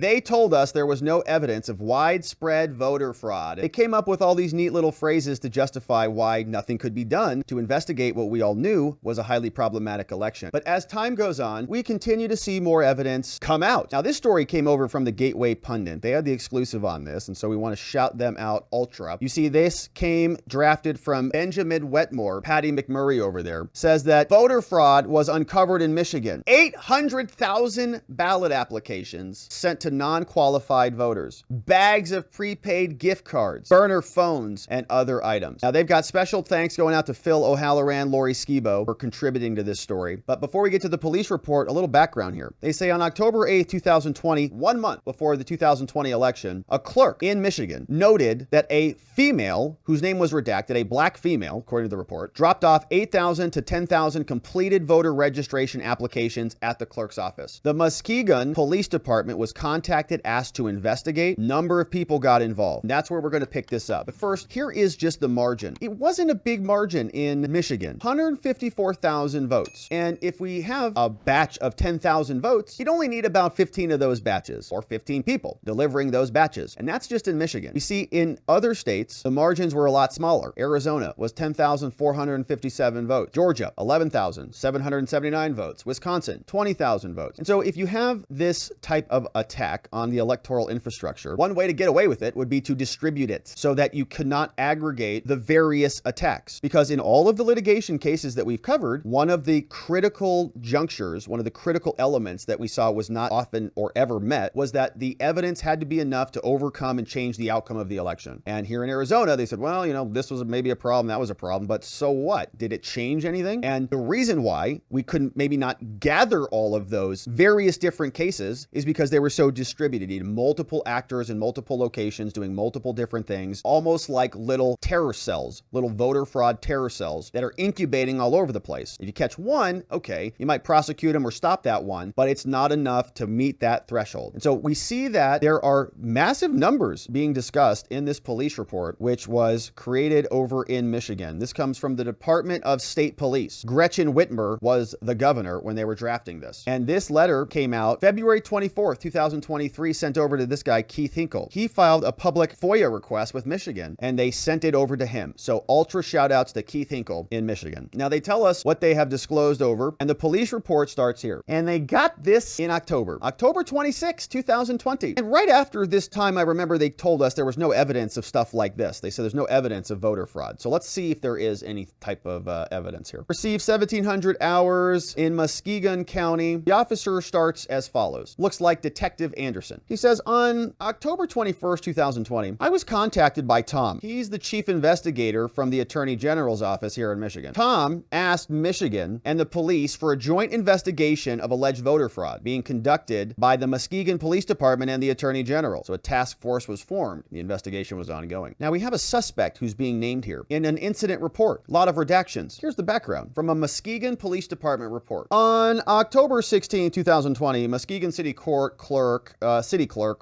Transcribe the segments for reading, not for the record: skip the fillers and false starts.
They told us there was no evidence of widespread voter fraud. They came up with all these neat little phrases to justify why nothing could be done to investigate what we all knew was a highly problematic election. But as time goes on, we continue to see more evidence come out. Now, this story came over from the Gateway Pundit. They had the exclusive on this, and so we want to shout them out ultra. You see, this came drafted from Benjamin Wetmore. Patty McMurray over there says that voter fraud was uncovered in Michigan. 800,000 ballot applications sent to non-qualified voters. Bags of prepaid gift cards, burner phones, and other items. Now, they've got special thanks going out to Phil O'Halloran, Lori Skibo for contributing to this story. But before we get to the police report, a little background here. They say on October 8th, 2020, 1 month before the 2020 election, a clerk in Michigan noted that a female, whose name was redacted, a black female, according to the report, dropped off 8,000 to 10,000 completed voter registration applications at the clerk's office. The Muskegon Police Department was contacted, asked to investigate. Number of people got involved. And that's where we're going to pick this up. But first, here is just the margin. It wasn't a big margin in Michigan. 154,000 votes. And if we have a batch of 10,000 votes, you'd only need about 15 of those batches, or 15 people delivering those batches. And that's just in Michigan. You see, in other states, the margins were a lot smaller. Arizona was 10,457 votes. Georgia, 11,779 votes. Wisconsin, 20,000 votes. And so if you have this type of attack on the electoral infrastructure, one way to get away with it would be to distribute it so that you could not aggregate the various attacks. Because in all of the litigation cases that we've covered, one of the critical junctures, one of the critical elements that we saw was not often or ever met was that the evidence had to be enough to overcome and change the outcome of the election. And here in Arizona, they said, well, you know, this was maybe a problem, that was a problem, but so what? Did it change anything? And the reason why we couldn't maybe not gather all of those various different cases is because they were so distributed. You need multiple actors in multiple locations doing multiple different things, almost like little terror cells, little voter fraud terror cells that are incubating all over the place. If you catch one, okay, you might prosecute them or stop that one, but it's not enough to meet that threshold. And so we see that there are massive numbers being discussed in this police report, which was created over in Michigan. This comes from the Department of State Police. Gretchen Whitmer was the governor when they were drafting this. And this letter came out February 24th, 2023, sent over to this guy, Keith Hinkle. He filed a public FOIA request with Michigan, and they sent it over to him. So ultra shout outs to Keith Hinkle in Michigan. Now they tell us what they have disclosed over, and the police report starts here. And they got this in October 26, 2020. And right after this time, I remember they told us there was no evidence of stuff like this. They said there's no evidence of voter fraud. So let's see if there is any type of evidence here. Received 1,700 hours in Muskegon County. The officer starts as follows. Looks like Detective Anderson. He says, on October 21st, 2020, I was contacted by Tom. He's the chief investigator from the Attorney General's office here in Michigan. Tom asked Michigan and the police for a joint investigation of alleged voter fraud being conducted by the Muskegon Police Department and the Attorney General. So a task force was formed. The investigation was ongoing. Now we have a suspect who's being named here in an incident report. A lot of redactions. Here's the background from a Muskegon Police Department report. On October 16, 2020, Muskegon City Clerk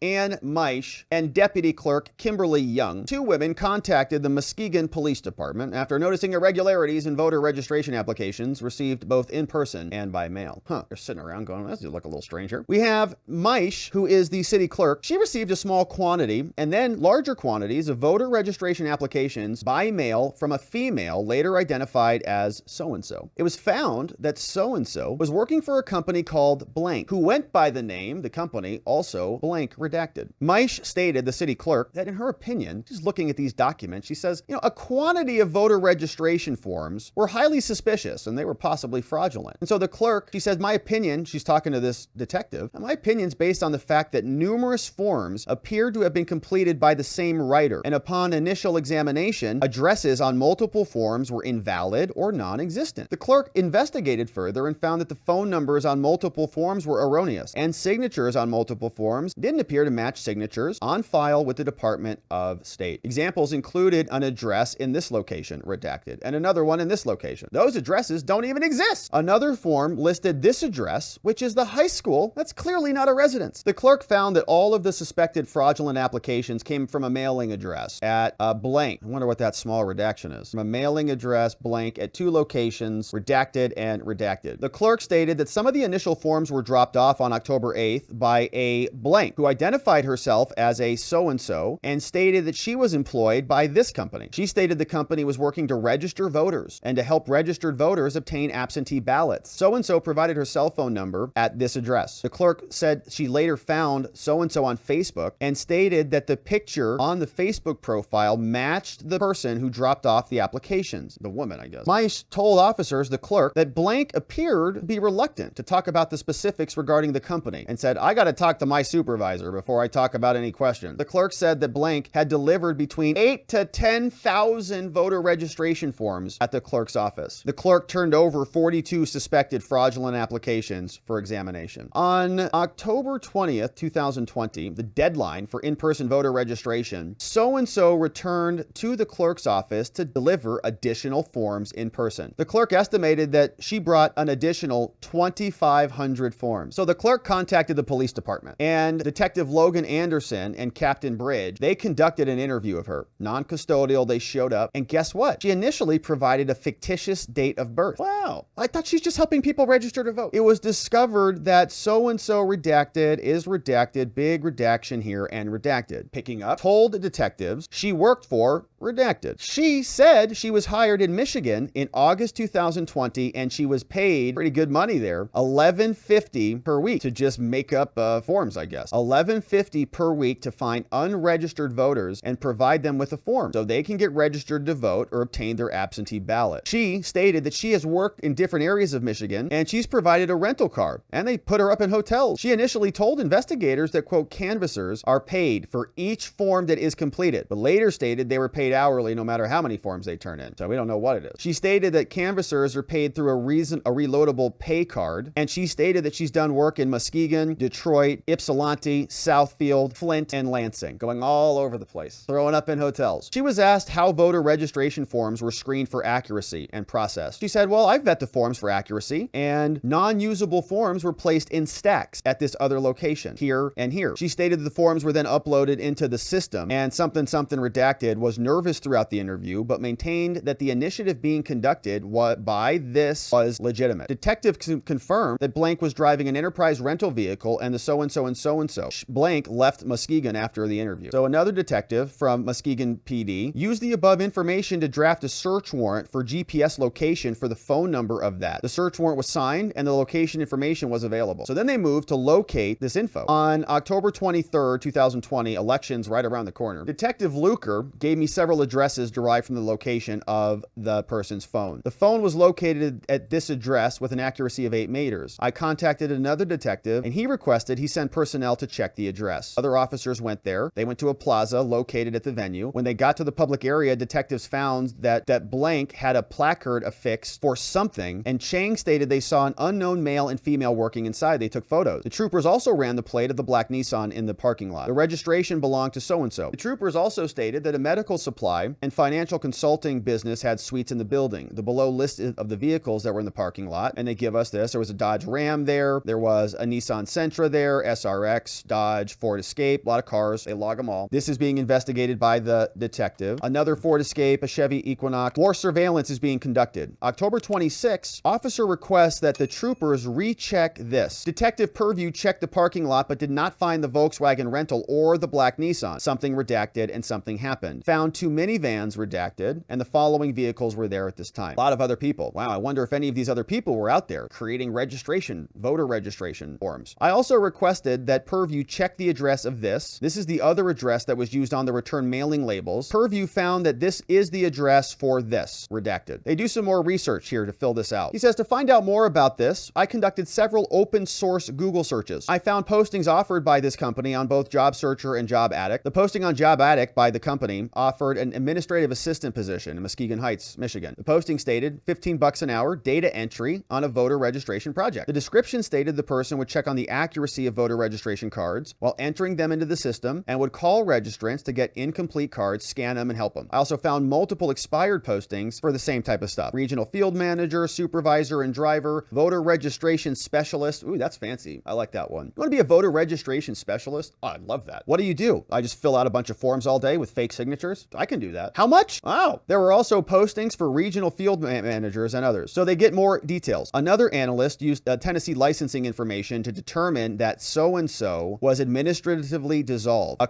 Ann Meisch and Deputy Clerk Kimberly Young, two women, contacted the Muskegon Police Department after noticing irregularities in voter registration applications received both in person and by mail. They're sitting around going, this does look a little strange here. We have Meisch, who is the city clerk. She received a small quantity and then larger quantities of voter registration applications by mail from a female later identified as so-and-so. It was found that so-and-so was working for a company called Blank, who went by the name, the company, also Blank Redacted. Meisch stated, the city clerk, that in her opinion, just looking at these documents, she says, you know, a quantity of voter registration forms were highly suspicious and they were possibly fraudulent. And so the clerk, she says, my opinion, she's talking to this detective, my opinion's based on the fact that numerous forms appeared to have been completed by the same writer, and upon initial examination, addresses on multiple forms were invalid or non-existent. The clerk investigated further and found that the phone numbers on multiple forms were erroneous, and signatures on multiple forms didn't appear to match signatures on file with the Department of State. Examples included an address in this location, redacted, and another one in this location. Those addresses don't even exist. Another form listed this address, which is the high school. That's clearly not a residence. The clerk found that all of the suspected fraudulent applications came from a mailing address at blank. I wonder what that small redaction is. From a mailing address blank at two locations, redacted and redacted. The clerk stated that some of the initial forms were dropped off on October 8th by a a blank, who identified herself as a so-and-so and stated that she was employed by this company. She stated the company was working to register voters and to help registered voters obtain absentee ballots. So-and-so provided her cell phone number at this address. The clerk said she later found so-and-so on Facebook and stated that the picture on the Facebook profile matched the person who dropped off the applications. The woman, I guess. Maish told officers, the clerk, that blank appeared to be reluctant to talk about the specifics regarding the company and said, I got to talk to my supervisor before I talk about any questions. The clerk said that blank had delivered between 8,000 to 10,000 voter registration forms at the clerk's office. The clerk turned over 42 suspected fraudulent applications for examination. On October 20th, 2020, the deadline for in-person voter registration, so-and-so returned to the clerk's office to deliver additional forms in person. The clerk estimated that she brought an additional 2,500 forms. So the clerk contacted the police department, and Detective Logan Anderson and Captain Bridge, they conducted an interview of her. Non-custodial, they showed up, and guess what? She initially provided a fictitious date of birth. Wow. I thought she's just helping people register to vote. It was discovered that so-and-so redacted is redacted, big redaction here, and redacted. Picking up, told detectives she worked for redacted. She said she was hired in Michigan in August 2020, and she was paid pretty good money there, $11.50 per week to just make up forms, I guess. $11.50 per week to find unregistered voters and provide them with a form so they can get registered to vote or obtain their absentee ballot. She stated that she has worked in different areas of Michigan, and she's provided a rental car, and they put her up in hotels. She initially told investigators that, quote, canvassers are paid for each form that is completed, but later stated they were paid hourly no matter how many forms they turn in. So we don't know what it is. She stated that canvassers are paid through a reloadable pay card, and she stated that she's done work in Muskegon, Detroit, Ypsilanti, Southfield, Flint, and Lansing, going all over the place, throwing up in hotels. She was asked how voter registration forms were screened for accuracy and processed. She said, well, I vet the forms for accuracy, and non-usable forms were placed in stacks at this other location, here and here. She stated the forms were then uploaded into the system, and something redacted was nervous throughout the interview, but maintained that the initiative being conducted by this was legitimate. Detectives confirmed that blank was driving an enterprise rental vehicle, and the so-and-so and so-and-so. Blank left Muskegon after the interview. So another detective from Muskegon PD used the above information to draft a search warrant for GPS location for the phone number of that. The search warrant was signed, and the location information was available. So then they moved to locate this info. On October 23rd, 2020, elections right around the corner, Detective Luker gave me several addresses derived from the location of the person's phone. The phone was located at this address with an accuracy of 8 meters. I contacted another detective, and he requested he send personnel to check the address. Other officers went there. They went to a plaza located at the venue. When they got to the public area, detectives found that blank had a placard affixed for something, and Chang stated they saw an unknown male and female working inside. They took photos. The troopers also ran the plate of the black Nissan in the parking lot. The registration belonged to so-and-so. The troopers also stated that a medical supply and financial consulting business had suites in the building. The below list of the vehicles that were in the parking lot, and they give us this. There was a Dodge Ram there. There was a Nissan Sentra there, SRX, Dodge, Ford Escape, a lot of cars. They log them all. This is being investigated by the detective. Another Ford Escape, a Chevy Equinox. More surveillance is being conducted. October 26, officer requests that the troopers recheck this. Detective Purview checked the parking lot but did not find the Volkswagen rental or the black Nissan. Something redacted and something happened. Found 2 minivans redacted, and the following vehicles were there at this time. A lot of other people. Wow, I wonder if any of these other people were out there creating voter registration forms. I also requested that Purview check the address of this. This is the other address that was used on the return mailing labels. Purview found that this is the address for this, redacted. They do some more research here to fill this out. He says, to find out more about this, I conducted several open source Google searches. I found postings offered by this company on both Job Searcher and Job Addict. The posting on Job Addict by the company offered an administrative assistant position in Muskegon Heights, Michigan. The posting stated $15 an hour, data entry on a voter registration project. The description stated the person would check on the accuracy of voter registration cards while entering them into the system and would call registrants to get incomplete cards, scan them, and help them. I also found multiple expired postings for the same type of stuff. Regional field manager, supervisor and driver, voter registration specialist. Ooh, that's fancy. I like that one. You want to be a voter registration specialist? Oh, I'd love that. What do? I just fill out a bunch of forms all day with fake signatures? I can do that. How much? Wow. There were also postings for regional field managers and others. So they get more details. Another analyst used Tennessee licensing information to determine that so-and-so was administratively dissolved.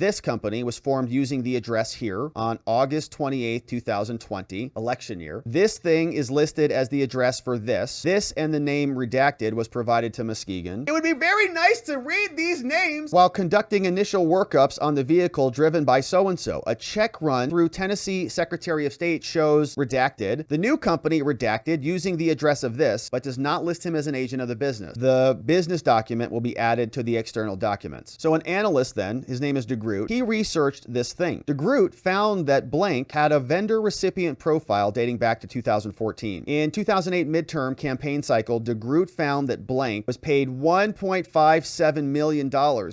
This company was formed using the address here on August 28th, 2020, election year. This thing is listed as the address for this. This and the name redacted was provided to Muskegon. It would be very nice to read these names while conducting initial workups on the vehicle driven by so-and-so. A check run through Tennessee Secretary of State shows redacted. The new company redacted using the address of this, but does not list him as an agent of the business. The business document will be added to the external documents. So an analyst then, his name is DeGroot, he researched this thing. DeGroot found that blank had a vendor recipient profile dating back to 2014. In 2008 midterm campaign cycle, DeGroot found that blank was paid $1.57 million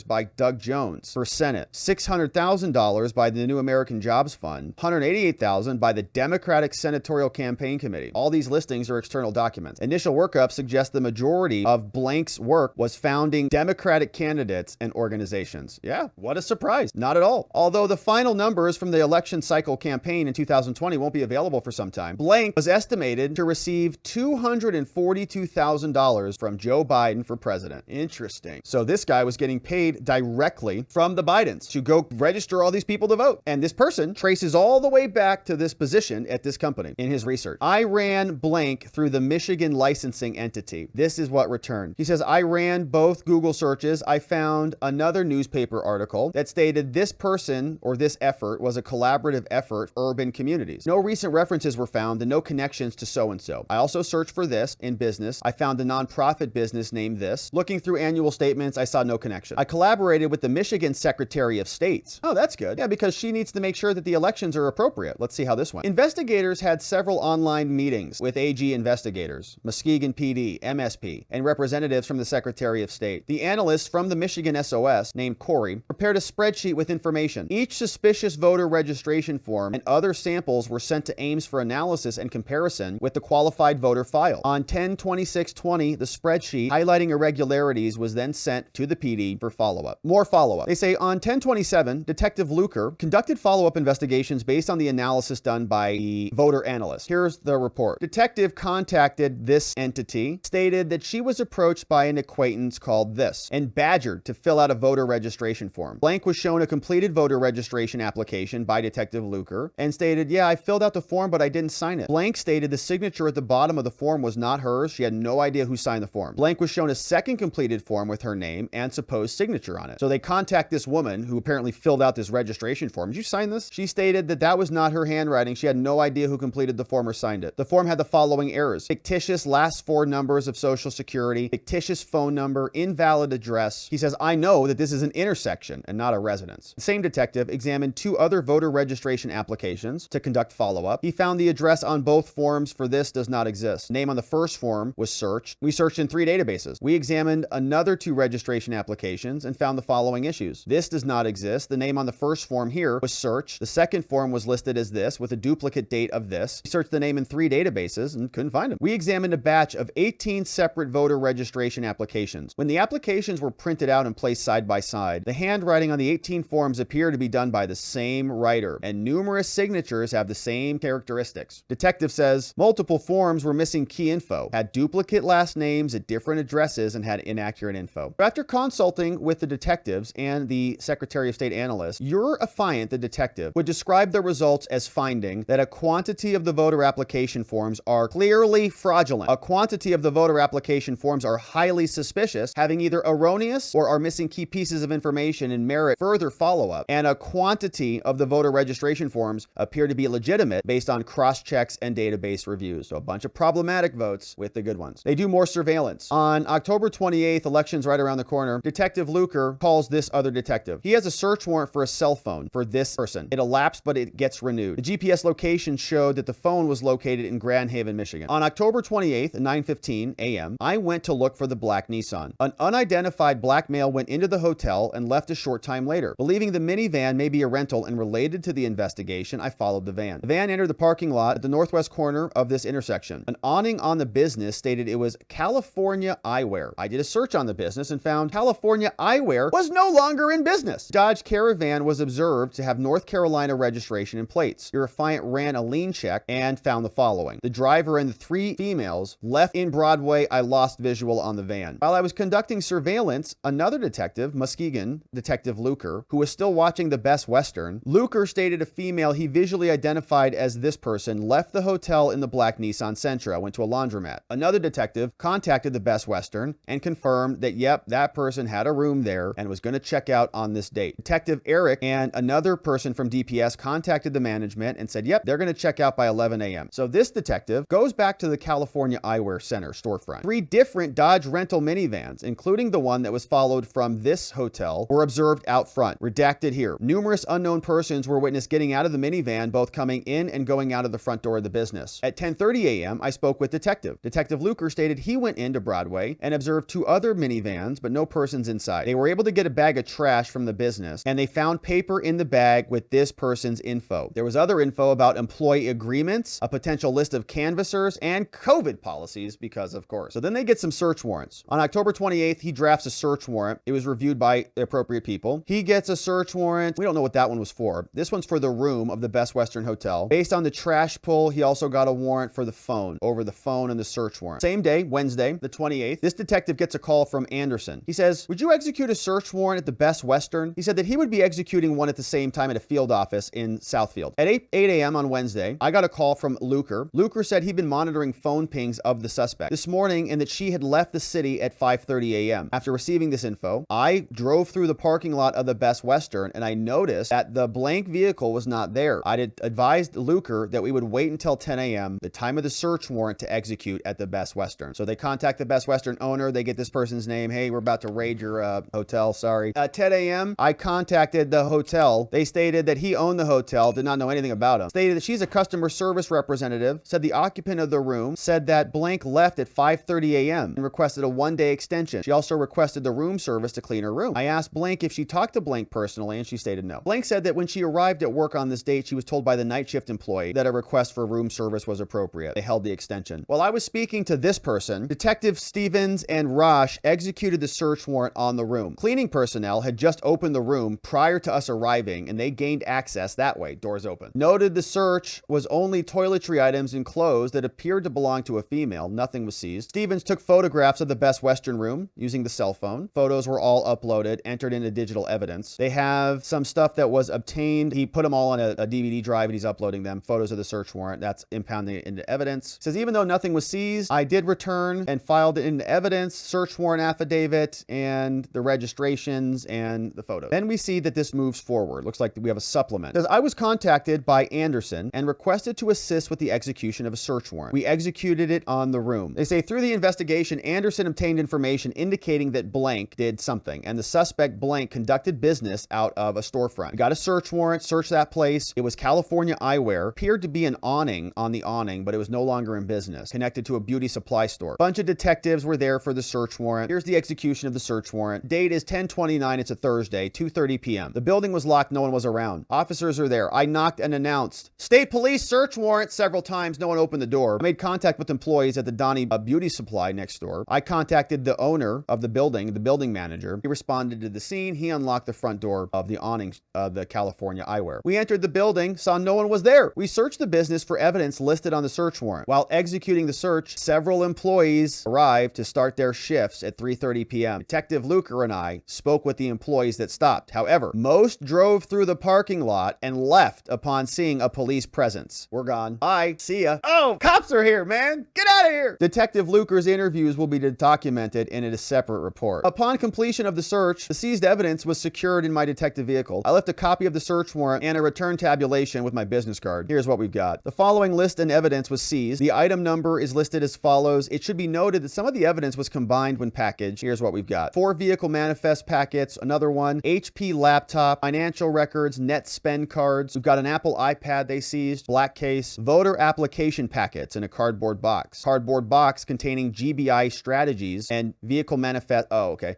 by Doug Jones for Senate, $600,000 by the New American Jobs Fund, $188,000 by the Democratic Senatorial Campaign Committee. All these listings are external documents. Initial workup suggests the majority of blank's work was founding Democratic candidates and organizations. Yeah, what a surprise. Not at all. Although the final numbers from the election cycle campaign in 2020 won't be available for some time, blank was estimated to receive $242,000 from Joe Biden for president. Interesting. So this guy was getting paid directly from the Bidens to go register all these people to vote. And this person traces all the way back to this position at this company in his research. I ran blank through the Michigan licensing entity. This is what returned. He says, I ran both Google searches. I found another newspaper article that stated this person or this effort was a collaborative effort for urban communities. No recent references were found and no connections to so-and-so. I also searched for this in business. I found a nonprofit business named this. Looking through annual statements, I saw no connection. I collaborated with the Michigan Secretary of State. Oh, that's good. Yeah, because she needs to make sure that the elections are appropriate. Let's see how this went. Investigators had several online meetings with AG investigators, Muskegon PD, MSP, and representatives from the Secretary of State. The analyst from the Michigan SOS, named Corey, prepared a spreadsheet with information. Each suspicious voter registration form and other samples were sent to Ames for analysis and comparison with the qualified voter file. On 10/26/20, the spreadsheet highlighting irregularities was then sent to the PD for follow-up. More follow-up. They say on 10/27, Detective Luker conducted follow-up investigations based on the analysis done by the voter analyst. Here's the report. Detective contacted this entity, stated that she was approached by an acquaintance called this, and badgered to fill out a voter registration form. Blank was shown a completed voter registration application by Detective Luker and stated, yeah, I filled out the form, but I didn't sign it. Blank stated the signature at the bottom of the form was not hers. She had no idea who signed the form. Blank was shown a second completed form with her name and supposed signature on it. So they contact this woman who apparently filled out this registration form. Did you sign this? She stated that that was not her handwriting. She had no idea who completed the form or signed it. The form had the following errors: fictitious last four numbers of social security, fictitious phone number, invalid address. He says, I know that this is an intersection and not a residence. The same detective examined two other voter registration applications to conduct follow-up. He found the address on both forms for this does not exist. Name on the first form was searched. We searched in 3 databases. We examined another 2 registration applications and found the following issues. This does not exist. The name on the first form here was searched. The second form was listed as this with a duplicate date of this. We searched the name in 3 databases and couldn't find him. We examined a batch of 18 separate voter registration applications. When the applications were printed out and placed side by side, the handwriting on the 18 forms appear to be done by the same writer, and numerous signatures have the same characteristics. Detective says multiple forms were missing key info, had duplicate last names at different addresses, and had inaccurate info. After consulting with the detectives and the Secretary of State analyst, your affiant, the detective, would describe the results as finding that a quantity of the voter application forms are clearly fraudulent. A quantity of the voter application forms are highly suspicious, having either erroneous or are missing key pieces of information and merit further follow-up. And a quantity of the voter registration forms appear to be legitimate based on cross-checks and database reviews. So a bunch of problematic votes with the good ones. They do more surveillance. On October 28th, elections right around the corner, Detective Luker calls this other detective. He has a search warrant for a cell phone for this person. It elapsed, but it gets renewed. The GPS location showed that the phone was located in Grand Haven, Michigan. On October 28th at 9:15 a.m., I went to look for the black Nissan. An unidentified black male went into the hotel and left a short time later. Believing the minivan may be a rental and related to the investigation, I followed the van. The van entered the parking lot at the northwest corner of this intersection. An awning on the business stated it was California Eyewear. I did a search on the business and found California Eyewear was no longer in business. Dodge Caravan was observed to have North Carolina registration and plates. Your affiant ran a lien check and found the following. The driver and the 3 females left in Broadway. I lost visual on the van. While I was conducting Conducting surveillance, another detective, Muskegon, Detective Luker, who was still watching the Best Western, Luker stated a female he visually identified as this person left the hotel in the black Nissan Sentra, went to a laundromat. Another detective contacted the Best Western and confirmed that, yep, that person had a room there and was going to check out on this date. Detective Eric and another person from DPS contacted the management and said, yep, they're going to check out by 11 a.m. So this detective goes back to the California Eyewear Center storefront. 3 different Dodge rental minivans, including the one that was followed from this hotel, were observed out front. Redacted here. Numerous unknown persons were witnessed getting out of the minivan, both coming in and going out of the front door of the business. At 10:30 a.m., I spoke with Detective. Detective Luker stated he went into Broadway and observed 2 other minivans, but no persons inside. They were able to get a bag of trash from the business, and they found paper in the bag with this person's info. There was other info about employee agreements, a potential list of canvassers, and COVID policies, because of course. So then they get some search warrants. On October 28th, he drafts a search warrant. It was reviewed by the appropriate people. He gets a search warrant. We don't know what that one was for. This one's for the room of the Best Western Hotel. Based on the trash pull, he also got a warrant for the phone, over the phone and the search warrant. Same day, Wednesday, the 28th, this detective gets a call from Anderson. He says, would you execute a search warrant at the Best Western? He said that he would be executing one at the same time at a field office in Southfield. At 8 a.m. on Wednesday, I got a call from Luker. Luker said he'd been monitoring phone pings of the suspect this morning and that she had left the city at 5:30 a.m. After receiving this info, I drove through the parking lot of the Best Western and I noticed that the blank vehicle was not there. I had advised Luker that we would wait until 10 a.m., the time of the search warrant, to execute at the Best Western. So they contact the Best Western owner. They get this person's name. Hey, we're about to raid your hotel. Sorry. At 10 a.m., I contacted the hotel. They stated that he owned the hotel, did not know anything about him. Stated that she's a customer service representative, said the occupant of the room said that blank left at 5:30 a.m. and requested a 1-day extension. She also requested the room service to clean her room. I asked blank if she talked to blank personally, and she stated no. Blank said that when she arrived at work on this date, she was told by the night shift employee that a request for room service was appropriate. They held the extension. While I was speaking to this person, Detective Stevens and Rosh executed the search warrant on the room. Cleaning personnel had just opened the room prior to us arriving, and they gained access that way, doors open. Noted the search was only toiletry items and clothes that appeared to belong to a female. Nothing was seized. Stevens took photographs of the Best Western room using the cell phone. Photos were all uploaded, entered into digital evidence. They have some stuff that was obtained. He put them all on a DVD drive and he's uploading them. Photos of the search warrant. That's impounding it into evidence. Says even though nothing was seized, I did return and filed it into evidence, search warrant affidavit, and the registrations and the photos. Then we see that this moves forward. Looks like we have a supplement. Says I was contacted by Anderson and requested to assist with the execution of a search warrant. We executed it on the room. They say through the investigation, Anderson obtained information indicating that blank did something, and the suspect blank conducted business out of a storefront. We got a search warrant, searched that place. It was California Eyewear. Appeared to be an awning on the awning, but it was no longer in business. Connected to a beauty supply store. Bunch of detectives were there for the search warrant. Here's the execution of the search warrant. Date is 10/29. It's a Thursday, 2:30 p.m. The building was locked. No one was around. Officers are there. I knocked and announced, "State Police search warrant," several times. No one opened the door. I made contact with employees at the Donnie Beauty Supply next door. I contacted the owner of the building manager. He responded to the scene. He unlocked the front door of the awning, the California Eyewear. We entered the building, saw no one was there. We searched the business for evidence listed on the search warrant. While executing the search, several employees arrived to start their shifts at 3:30 p.m. Detective Luker and I spoke with the employees that stopped. However, most drove through the parking lot and left upon seeing a police presence. We're gone. Bye. See ya. Oh, cops are here, man. Get out of here. Detective Luker's interviews will be documented in a separate report. Upon completion of the search, the seized evidence was secured in my detective vehicle. I left a copy of the search warrant and a return tabulation with my business card. Here's what we've got. The following list and evidence was seized. The item number is listed as follows. It should be noted that some of the evidence was combined when packaged. Here's what we've got. 4 vehicle manifest packets, another one, HP laptop, financial records, net spend cards. We've got an Apple iPad they seized, black case, voter application packets in a cardboard box. Cardboard box containing GBI strategies and vehicle manifest,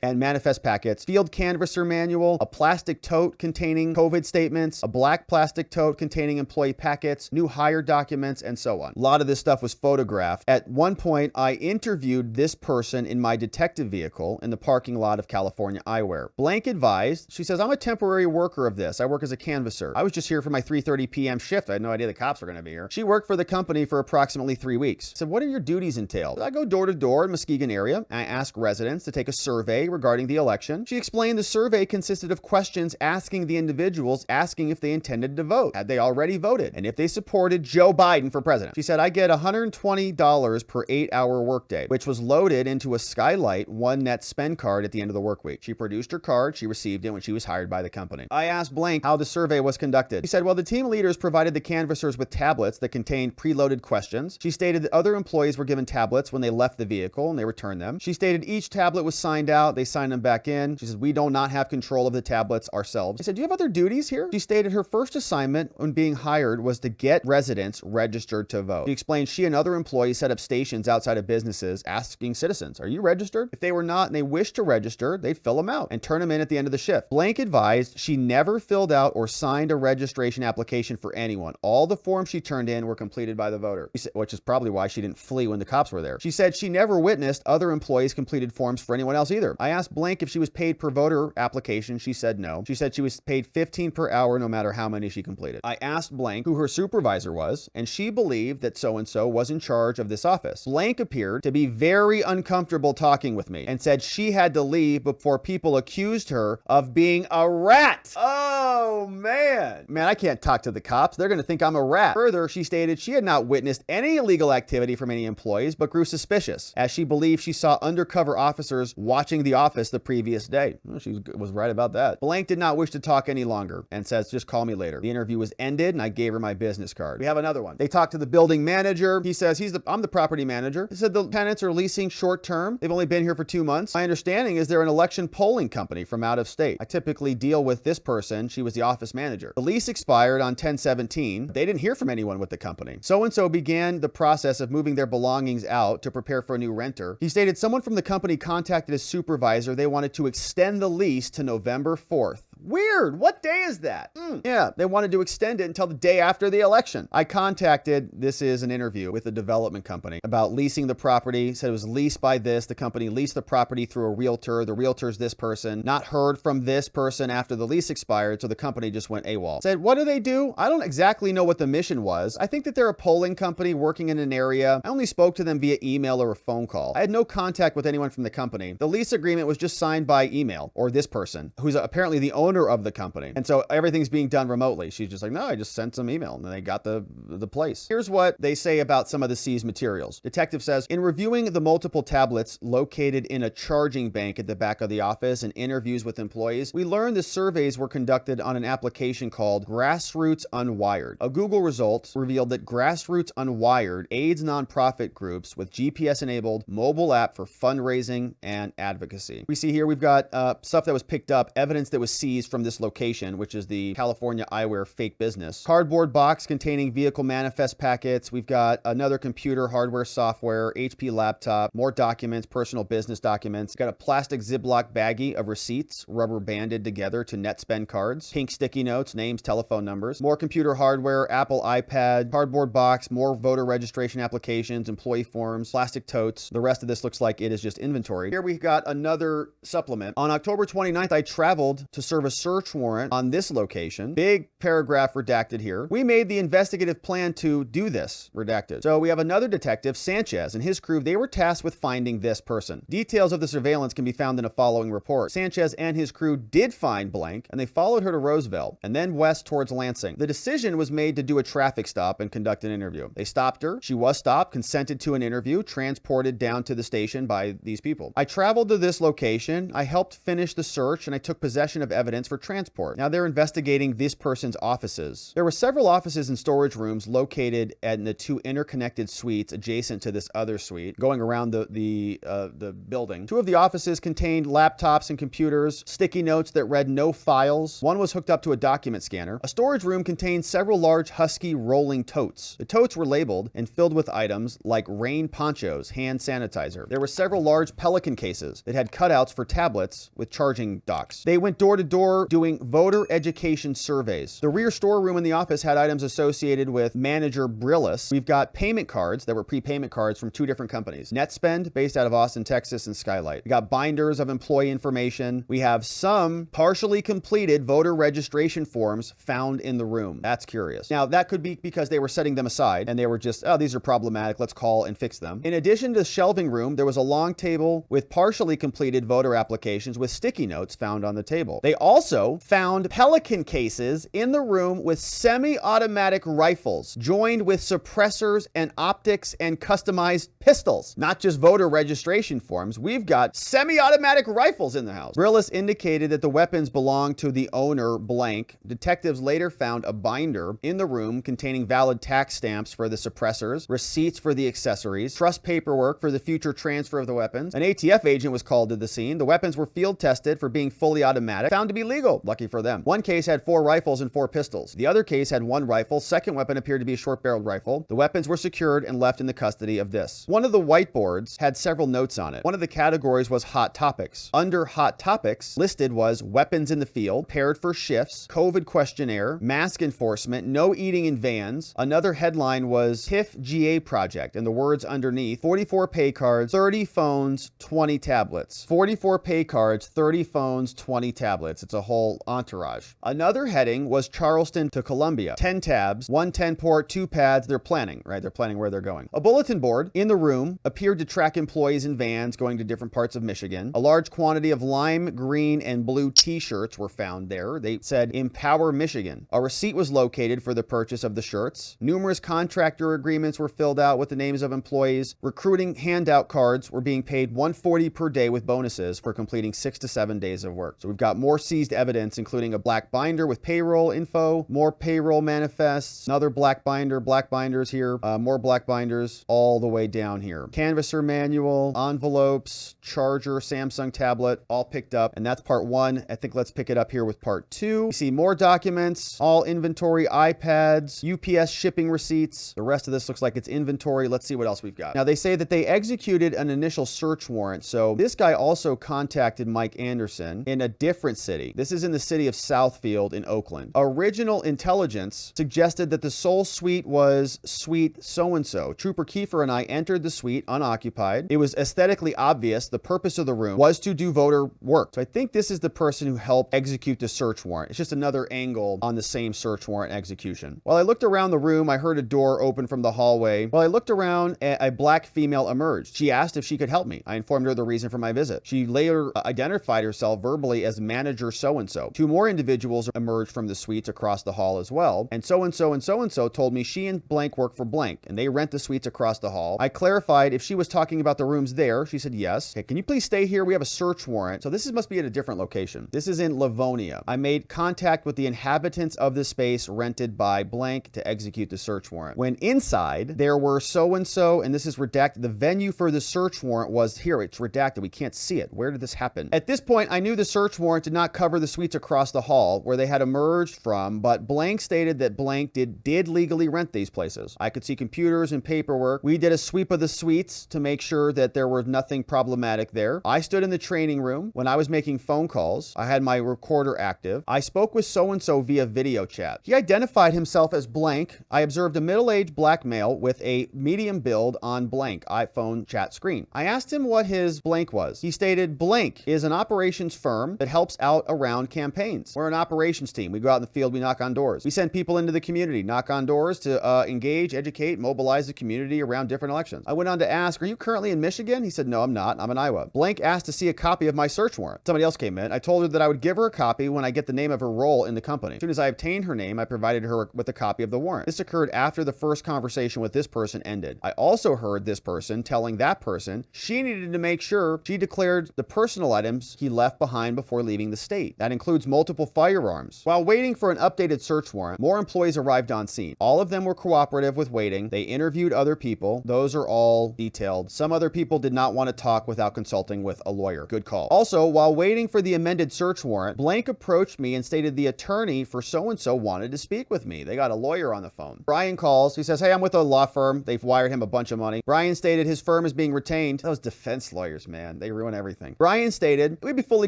and manifest packets, field canvasser manual, a plastic tote containing COVID statements, a black plastic tote containing employee packets, new hire documents, and so on. A lot of this stuff was photographed. At one point, I interviewed this person in my detective vehicle in the parking lot of California Eyewear. Blank advised, she says, I'm a temporary worker of this. I work as a canvasser. I was just here for my 3:30 p.m. shift. I had no idea the cops were going to be here. She worked for the company for approximately 3 weeks. I said, what are your duties entail? I go door to door in Muskegon area. I ask residents residents to take a survey regarding the election. She explained the survey consisted of questions asking the individuals if they intended to vote, had they already voted, and if they supported Joe Biden for president. She said, I get $120 per 8-hour workday, which was loaded into a Skylight One Net spend card at the end of the work week. She produced her card. She received it when she was hired by the company. I asked Blank how the survey was conducted. She said, well, the team leaders provided the canvassers with tablets that contained preloaded questions. She stated that other employees were given tablets when they left the vehicle and they returned them. She stated each tablet was signed out. They signed them back in. She said, we do not have control of the tablets ourselves. I said, do you have other duties here? She stated her first assignment when being hired was to get residents registered to vote. She explained she and other employees set up stations outside of businesses asking citizens, are you registered? If they were not and they wished to register, they'd fill them out and turn them in at the end of the shift. Blank advised she never filled out or signed a registration application for anyone. All the forms she turned in were completed by the voter, which is probably why she didn't flee when the cops were there. She said she never witnessed other employees completed forms for anyone else either. I asked Blank if she was paid per voter application. She said no. She said she was paid $15 per hour no matter how many she completed. I asked Blank who her supervisor was, and she believed that so-and-so was in charge of this office. Blank appeared to be very uncomfortable talking with me and said she had to leave before people accused her of being a rat. Oh, man. Man, I can't talk to the cops. They're going to think I'm a rat. Further, she stated she had not witnessed any illegal activity from any employees, but grew suspicious as she believed she saw undercover officers watching the office the previous day. Well, she was right about that. Blank did not wish to talk any longer and says, just call me later. The interview was ended and I gave her my business card. We have another one. They talked to the building manager. He says, I'm the property manager. He said the tenants are leasing short term. They've only been here for 2 months. My understanding is they're an election polling company from out of state. I typically deal with this person. She was the office manager. The lease expired on 10/17. They didn't hear from anyone with the company. So-and-so began the process of moving their belongings out to prepare for a new renter. He stated someone from the company contacted his supervisor. They wanted to extend the lease to November 4th. Weird. What day is that? Yeah, they wanted to extend it until the day after the election. I contacted, this is an interview with a development company about leasing the property. Said it was leased by this. The company leased the property through a realtor. The realtor's this person. Not heard from this person after the lease expired, so the company just went AWOL. Said, what do they do? I don't exactly know what the mission was. I think that they're a polling company working in an area. I only spoke to them via email or a phone call. I had no contact with anyone from the company. The lease agreement was just signed by email, or this person, who's apparently the owner of the company. And so everything's being done remotely. She's just like, no, I just sent some email and they got the place. Here's what they say about some of the seized materials. Detective says, in reviewing the multiple tablets located in a charging bank at the back of the office and interviews with employees, we learned the surveys were conducted on an application called Grassroots Unwired. A Google result revealed that Grassroots Unwired aids nonprofit groups with GPS-enabled mobile app for fundraising and advocacy. We see here we've got stuff that was picked up, evidence that was seized from this location, which is the California Eyewear fake business. Cardboard box containing vehicle manifest packets. We've got another computer, hardware, software, HP laptop, more documents, personal business documents. Got a plastic Ziploc baggie of receipts, rubber banded together to net spend cards, pink sticky notes, names, telephone numbers, more computer hardware, Apple iPad, cardboard box, more voter registration applications, employee forms, plastic totes. The rest of this looks like it is just inventory. Here we got another supplement. On October 29th, I traveled to serve a search warrant on this location. Big paragraph redacted here. We made the investigative plan to do this, redacted. So we have another detective, Sanchez, and his crew. They were tasked with finding this person. Details of the surveillance can be found in a following report. Sanchez and his crew did find Blank, and they followed her to Roseville and then west towards Lansing. The decision was made to do a traffic stop and conduct an interview. They stopped her. She was stopped, consented to an interview, transported down to the station by these people. I traveled to this location. I helped finish the search, and I took possession of evidence for transport. Now they're investigating this person's offices. There were several offices and storage rooms located in the two interconnected suites adjacent to this other suite, going around the building. Two of the offices contained laptops and computers, sticky notes that read no files. One was hooked up to a document scanner. A storage room contained several large Husky rolling totes. The totes were labeled and filled with items like rain ponchos, hand sanitizer. There were several large Pelican cases that had cutouts for tablets with charging docks. They went door to door store doing voter education surveys. The rear storeroom in the office had items associated with manager Brillis. We've got payment cards that were prepayment cards from 2 different companies. NetSpend, based out of Austin, Texas, and Skylight. We got binders of employee information. We have some partially completed voter registration forms found in the room. That's curious. Now, that could be because they were setting them aside and they were just, oh, these are problematic, let's call and fix them. In addition to the shelving room, there was a long table with partially completed voter applications with sticky notes found on the table. They also found Pelican cases in the room with semi-automatic rifles joined with suppressors and optics and customized pistols. Not just voter registration forms, we've got semi-automatic rifles in the house. Brillis indicated that the weapons belonged to the owner blank. Detectives later found a binder in the room containing valid tax stamps for the suppressors, receipts for the accessories, trust paperwork for the future transfer of the weapons. An ATF agent was called to the scene. The weapons were field tested for being fully automatic, found to be legal. Lucky for them. One case had 4 rifles and 4 pistols. The other case had 1 rifle. Second weapon appeared to be a short-barreled rifle. The weapons were secured and left in the custody of this. One of the whiteboards had several notes on it. One of the categories was hot topics. Under hot topics, listed was weapons in the field, paired for shifts, COVID questionnaire, mask enforcement, no eating in vans. Another headline was TIF GA project, and the words underneath, 44 pay cards, 30 phones, 20 tablets. 44 pay cards, 30 phones, 20 tablets. It's a whole entourage. Another heading was Charleston to Columbia. 10 tabs, 1 10-port, 2 pads. They're planning, right? They're planning where they're going. A bulletin board in the room appeared to track employees in vans going to different parts of Michigan. A large quantity of lime, green, and blue t-shirts were found there. They said Empower Michigan. A receipt was located for the purchase of the shirts. Numerous contractor agreements were filled out with the names of employees. Recruiting handout cards were being paid $140 per day with bonuses for completing 6 to 7 days of work. So we've got more seized evidence, including a black binder with payroll info, more payroll manifests, another black binder, black binders here, more black binders all the way down here. Canvasser manual, envelopes, charger, Samsung tablet, all picked up. And that's part 1. I think let's pick it up here with part 2. You see more documents, all inventory, iPads, UPS shipping receipts. The rest of this looks like it's inventory. Let's see what else we've got. Now, they say that they executed an initial search warrant. So this guy also contacted Mike Anderson in a different city. This is in the city of Southfield in Oakland. Original intelligence suggested that the sole suite was suite so-and-so. Trooper Kiefer and I entered the suite unoccupied. It was aesthetically obvious the purpose of the room was to do voter work. So I think this is the person who helped execute the search warrant. It's just another angle on the same search warrant execution. While I looked around the room, I heard a door open from the hallway. While I looked around, a black female emerged. She asked if she could help me. I informed her the reason for my visit. She later identified herself verbally as manager so-and-so. 2 more individuals emerged from the suites across the hall as well. And so-and-so and so-and-so told me she and blank work for blank, and they rent the suites across the hall. I clarified if she was talking about the rooms there. She said yes. Okay, can you please stay here? We have a search warrant. So this must be at a different location. This is in Livonia. I made contact with the inhabitants of the space rented by blank to execute the search warrant. When inside, there were so-and-so, and this is redacted. The venue for the search warrant was here. It's redacted. We can't see it. Where did this happen? At this point, I knew the search warrant did not cover the suites across the hall where they had emerged from, but blank stated that blank did legally rent these places. I could see computers and paperwork. We did a sweep of the suites to make sure that there was nothing problematic there. I stood in the training room when I was making phone calls. I had my recorder active. I spoke with so-and-so via video chat. He identified himself as blank. I observed a middle-aged black male with a medium build on blank iPhone chat screen. I asked him what his blank was. He stated blank is an operations firm that helps out around campaigns. We're an operations team. We go out in the field, we knock on doors. We send people into the community, knock on doors to engage, educate, mobilize the community around different elections. I went on to ask, are you currently in Michigan? He said, no, I'm not. I'm in Iowa. Blank asked to see a copy of my search warrant. Somebody else came in. I told her that I would give her a copy when I get the name of her role in the company. As soon as I obtained her name, I provided her with a copy of the warrant. This occurred after the first conversation with this person ended. I also heard this person telling that person she needed to make sure she declared the personal items he left behind before leaving the state. That includes multiple firearms. While waiting for an updated search warrant, more employees arrived on scene. All of them were cooperative with waiting. They interviewed other people. Those are all detailed. Some other people did not want to talk without consulting with a lawyer. Good call. Also, while waiting for the amended search warrant, blank approached me and stated the attorney for so-and-so wanted to speak with me. They got a lawyer on the phone. Brian calls. He says, hey, I'm with a law firm. They've wired him a bunch of money. Brian stated his firm is being retained. Those defense lawyers, man, they ruin everything. Brian stated, we'd be fully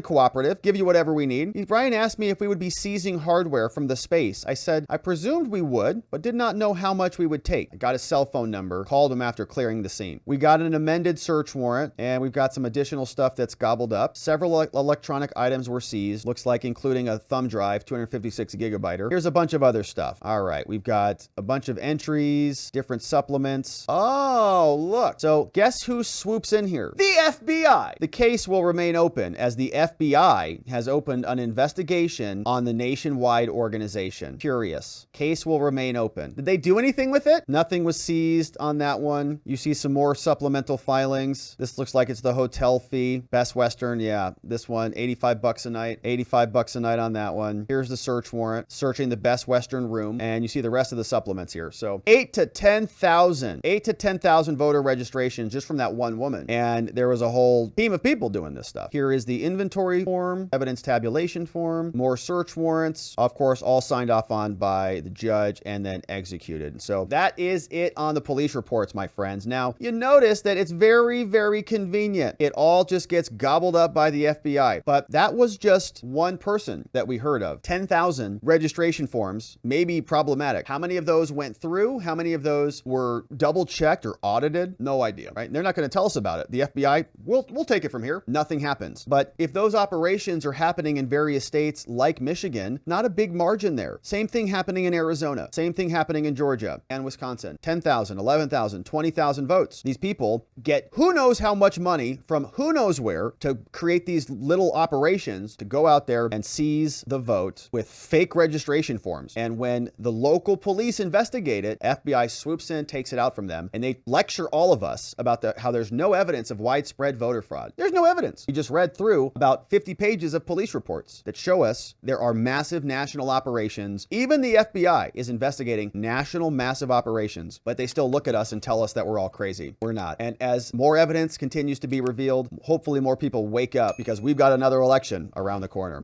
cooperative, give you whatever we we need. Brian asked me if we would be seizing hardware from the space. I said, I presumed we would, but did not know how much we would take. I got his cell phone number, called him after clearing the scene. We got an amended search warrant, and we've got some additional stuff that's gobbled up. Several electronic items were seized, looks like including a thumb drive, 256 gigabyte. Here's a bunch of other stuff. All right, we've got a bunch of entries, different supplements. Oh, look. So guess who swoops in here? The FBI. The case will remain open as the FBI has opened an investigation on the nationwide organization. Curious. Case will remain open. Did they do anything with it? Nothing was seized on that one. You see some more supplemental filings. This looks like it's the hotel fee. Best Western, yeah. This one, 85 bucks a night. 85 bucks a night on that one. Here's the search warrant, searching the Best Western room, and you see the rest of the supplements here. So 8 to 10,000 voter registrations just from that one woman. And there was a whole team of people doing this stuff. Here is the inventory form, evidence tabulation form, more search warrants, of course, all signed off on by the judge and then executed. So that is it on the police reports, my friends. Now, you notice that it's very, very convenient. It all just gets gobbled up by the FBI. But that was just one person that we heard of. 10,000 registration forms may be problematic. How many of those went through? How many of those were double checked or audited? No idea, right? They're not going to tell us about it. The FBI, we'll take it from here. Nothing happens. But if those operations are happening in various states like Michigan, not a big margin there. Same thing happening in Arizona. Same thing happening in Georgia and Wisconsin. 10,000, 11,000, 20,000 votes. These people get who knows how much money from who knows where to create these little operations to go out there and seize the vote with fake registration forms. And when the local police investigate it, FBI swoops in, takes it out from them, and they lecture all of us about how there's no evidence of widespread voter fraud. There's no evidence. We just read through about 50 pages of police reports that show us there are massive national operations. Even the FBI is investigating national massive operations, but they still look at us and tell us that we're all crazy. We're not. And as more evidence continues to be revealed, hopefully more people wake up because we've got another election around the corner.